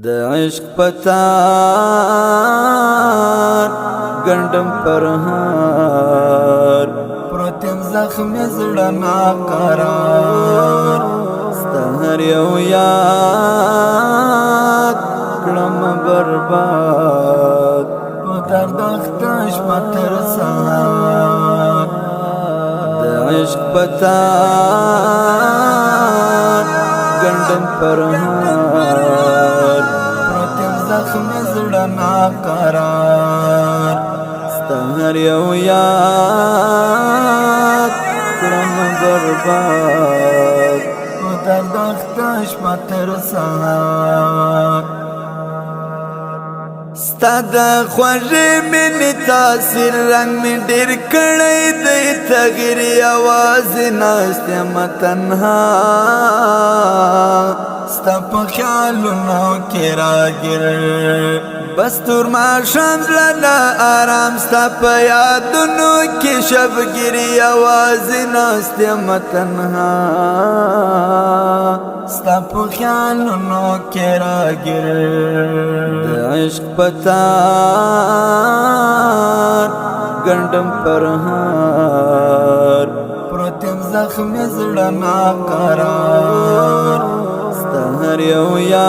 د عشق پتار گندم پرهار پروتیم زخم زړه ناقرار ستا هر یو یاد کړم برباد په درد اخته شپه تر سهار د عشق پتار گندم پرهار پروتیم زخم زړه ناقرار ستا هر یو یاد کړم برباد په درد اخته شپه تر سهار ستا د خوږې مینې تاثیر رنګ مې ډېر کړی دی تغیر یوازې ناست یمه تنها ستا په خیالونو کې راګر بس تور ماښام زړه نه آرام ستا په یادونو کې شبګیر یوازې ناست یمه تنها ستا په خیالونو کې راګر د عشق پتار گندم پرهار پروتیم زخم زړه ناقرار ستا هر یو یاد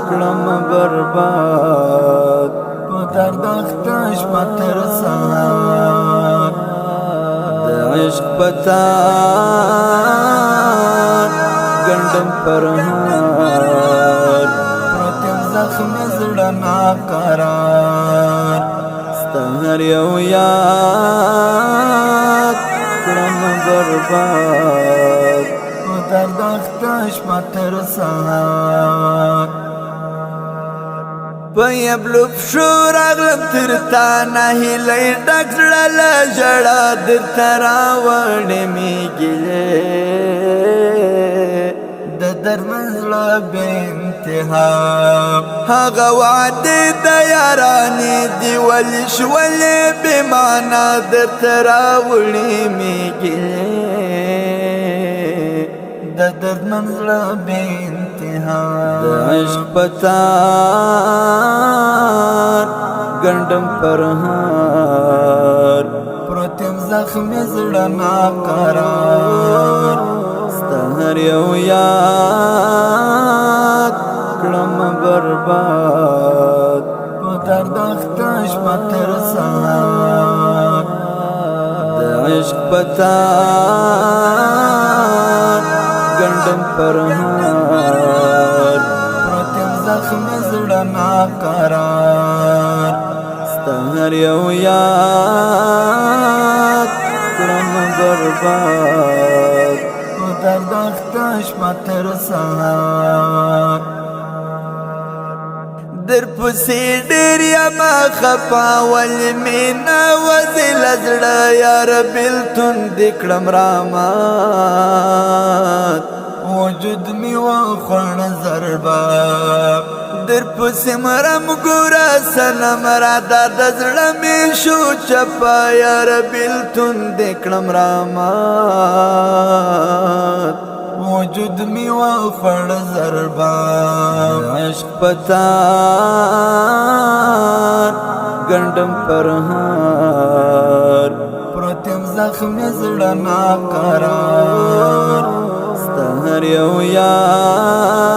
کړم برباد په درد اخته شپه تر سهار د عشق پتار گندم پرهار پروتیم زخم زړه ناقرار ستا هر یو یاد کړم برباد په درد اخته شپه تر سهار په یبلوب شو راغلم تر تا نهیلی ډک زړه له ژړا درته راوړې مې ګیلې د درمن زړه بې انتها هغه وعدې د یارانې دي ولې شولې بې معنا درته راوړې مې ګیلې د درمن زړه بې انتها د عشق پتار گندم پرهار پروتیم زخم زړه ناقرار ستا هر یو یاد کړم برباد په درد اخته شپه تر سهار د عشق پتار گندم پرهار پروتیم زخم زړه ناقرار ستا هر یو یاد کړم برباد په درد اخته شپه تر سهار در پسې ډېر یمه خفا ولې مینه وځي له زړه یار بېلتون دې کړم رامات وجود می وخوړ ضربه در پسې مرم ګوره صنم راته د زړه مې شو چپه یار بېلتون دې کړم رامات وجود می وخوړ ضربه عشق پتار گندم پرهار پروتیم زخم زړه ناقرار ستا هر یو یاد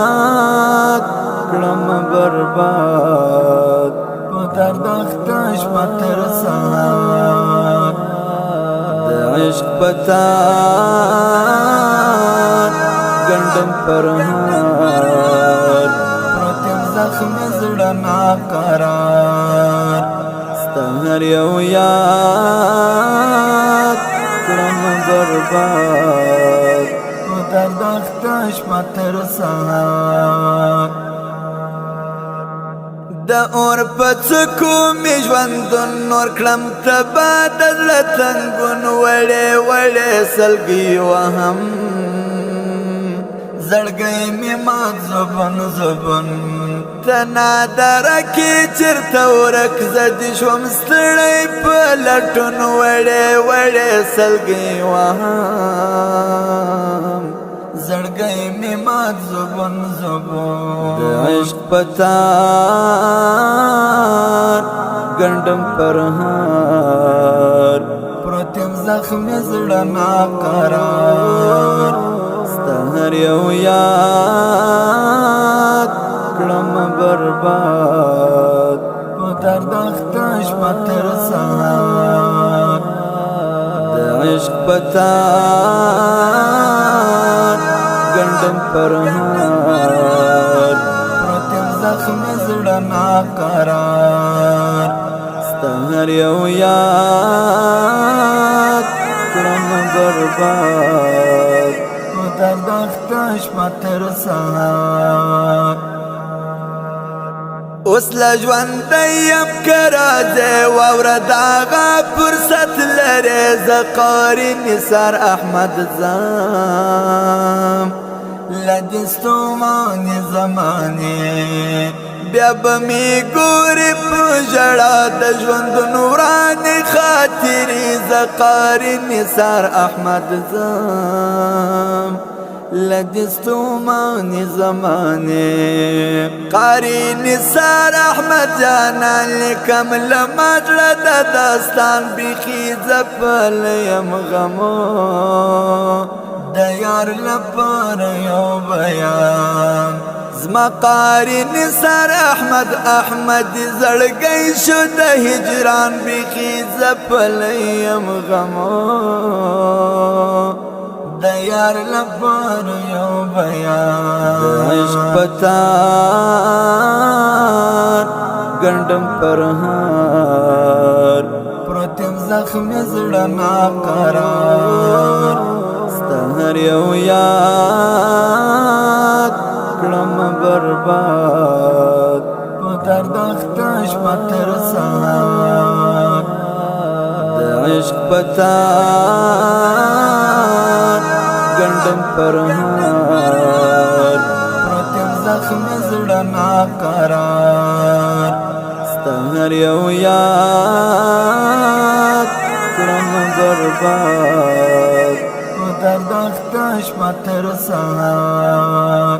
کړم برباد په درد اخته شپه تر سهار د عشق پتار گندم پرهار پروتیم زخم زړه ناقرار ستا هر یو یاد کړم برباد په درد اخته شپه تر سهار د اور پڅکو می ژوندون نور کړم تبا د زړه تنګون وړې وړې سلګي وهم زړګی می مات زبن زبن تنا درکې چرته ورک زدي شوم ستړی په لټون وړې وړې سلګي وهم زړګی می مات زبون زبون د عشق پتار ګنډم پرهار پروتیم زخمی زړه ناقرار ستا هر یو یاد کړم برباد په درد اخته شپه تر سهار د عشق پتار ګنډم پرهار پروتیم زخمی زړه ناقرار ستا هر یو یاد کړم برباد په درد اخته شپه تر سهار اوس لا ژوندی یم که راځې واوره د هغه فرصت لرې زه قاري نثار احمد ځم له دې ستومانې زمانې بیا به مې ګورې په ژړا د ژوندونو ورانې خاطرې زه قاري نثار احمد ځم له دې ستومانې زمانې قاري نثار احمد جانان لیکم له ما زړه د داستان بیخي ځپلی یم غمو د یار لپاره یو بیان زما قاري نثار احمد زړګی شو د هجران بیخي ځپلی یم غمو د یار لپاره یو بیان د عشق پتار ګنډم پرهار پروتیم زخمی زړه ناقرار ستا هر یو یاد کړم برباد په درد اخته شپه تر سهار د عشق پتار ګنډم پرهار پروتیم زخمی زړه ناقرار ستا هر یو یاد کړم برباد په درد اخته شپه تر سهار